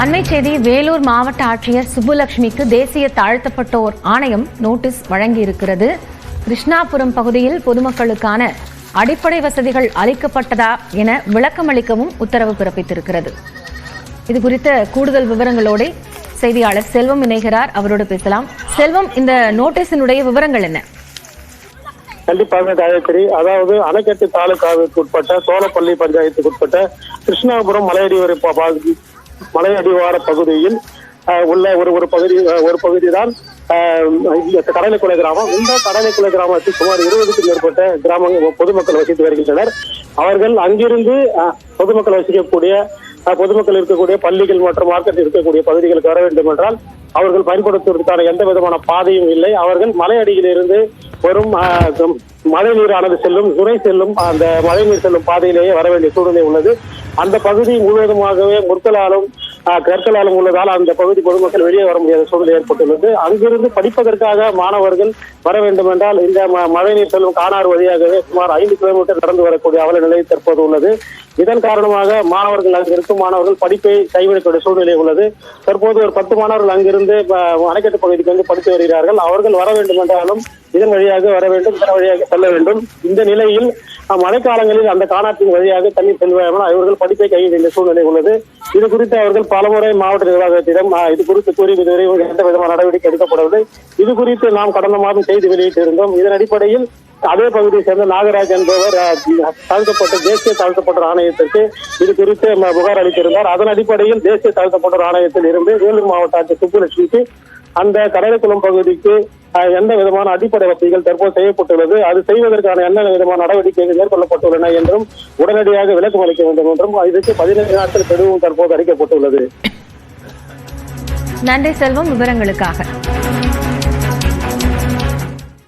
அண்மை செய்தி. வேலூர் மாவட்ட ஆட்சியர் சுப்புலட்சுமிக்கு தேசிய தாழ்த்தப்பட்டோர் ஆணையம் நோட்டீஸ் வழங்கியிருக்கிறது. கிருஷ்ணாபுரம் பகுதியில் பொதுமக்களுக்கான அடிப்படை வசதிகள் அளிக்கப்பட்டதா என விளக்கமளிக்கவும் உத்தரவு பிறப்பித்திருக்கிறது. இது குறித்த கூடுதல் விவரங்களோடு செய்தியாளர் செல்வம் இணைகிறார். அவரோடு பேசலாம். செல்வம், இந்த நோட்டீஸினுடைய விவரங்கள் என்ன? கண்டிப்பாக காயத்ரி, அதாவது அணைக்கட்டு தாலுகாவுக்கு உட்பட்ட சோழப்பள்ளி பஞ்சாயத்துக்கு உட்பட்ட கிருஷ்ணாபுரம் மலையடிவார பகுதியில் உள்ள ஒரு பகுதி தான் கடலைக்குளை கிராமம். இந்த கடலைக்குளை கிராமத்தில் சுமார் 20க்கும் மேற்பட்ட பொதுமக்கள் வசித்து வருகின்றனர். அவர்கள் அங்கிருந்து பொதுமக்கள் இருக்கக்கூடிய பள்ளிகள் மற்றும் மார்க்கெட் இருக்கக்கூடிய பகுதிகளுக்கு வர வேண்டும் என்றால் அவர்கள் பயன்படுத்துவதற்கான எந்த விதமான பாதையும் இல்லை. அவர்கள் மலையடியிலிருந்து வரும் மழை நீரானது செல்லும் துறை செல்லும் அந்த மழை நீர் செல்லும் பாதையிலேயே வர வேண்டிய சூழ்நிலை உள்ளது. அந்த பகுதி முழுவதுமாகவே முற்களாலும் கற்களாலும் உள்ளதால் அந்த பகுதி பொதுமக்கள் வெளியே வர முடியாத சூழ்நிலை ஏற்பட்டுள்ளது. அங்கிருந்து படிப்பதற்காக மாணவர்கள் வர வேண்டும் என்றால் இந்த மழைநீர் செல்லும் காணாறு வழியாகவே சுமார் 5 கிலோமீட்டர் நடந்து வரக்கூடிய அவல நிலை தற்போது உள்ளது. இதன் காரணமாக மாணவர்கள் அங்கு இருக்கும் மாணவர்கள் படிப்பை கைவிடக்கூடிய சூழ்நிலை உள்ளது. தற்போது ஒரு 10 மாணவர்கள் அங்கிருந்து அணைக்கட்டு பகுதிக்கு வந்து படித்து வருகிறார்கள். அவர்கள் வர வேண்டும் என்றாலும் இதன் வழியாக வர வேண்டும், இதன் வழியாக செல்ல வேண்டும். இந்த நிலையில் மழைக்காலங்களில் அந்த காணாற்றின் வழியாக தண்ணீர் செல்வாமல் அவர்கள் படிப்பை கைவிட சூழ்நிலை உள்ளது. இது குறித்து அவர்கள் பலமுறை மாவட்ட நிர்வாகத்திடம் இது குறித்து கூறி இதுவரை எந்த விதமான நடவடிக்கை எடுக்கப்படவில்லை. இது குறித்து நாம் கடந்த மாதம் செய்தி வெளியிட்டிருந்தோம். இதன் அடிப்படையில் அதே பகுதியை சேர்ந்த நாகராஜ் என்பவர் தேசிய தாழ்த்தப்பட்டோர் ஆணையத்திற்கு இது குறித்து புகார் அளித்திருந்தார். அதன் அடிப்படையில் தேசிய தாழ்த்தப்பட்டோர் ஆணையத்தில் இருந்து வேலூர் மாவட்ட ஆட்சியர் சுப்புலட்சுமிக்கு அந்த கடலைக்குளம் பகுதிக்கு எந்த விதமான அடிப்படை வசதிகள் தற்போது செய்யப்பட்டுள்ளது, அது செய்வதற்கான என்ன விதமான நடவடிக்கைகள் மேற்கொள்ளப்பட்டுள்ளன என்றும் உடனடியாக விளக்கம் அளிக்க வேண்டும் என்றும் இதற்கு 15 நாட்கள் கெடுவும் தற்போது அறிக்கப்பட்டுள்ளது. நன்றி செல்வம், விவரங்களுக்காக.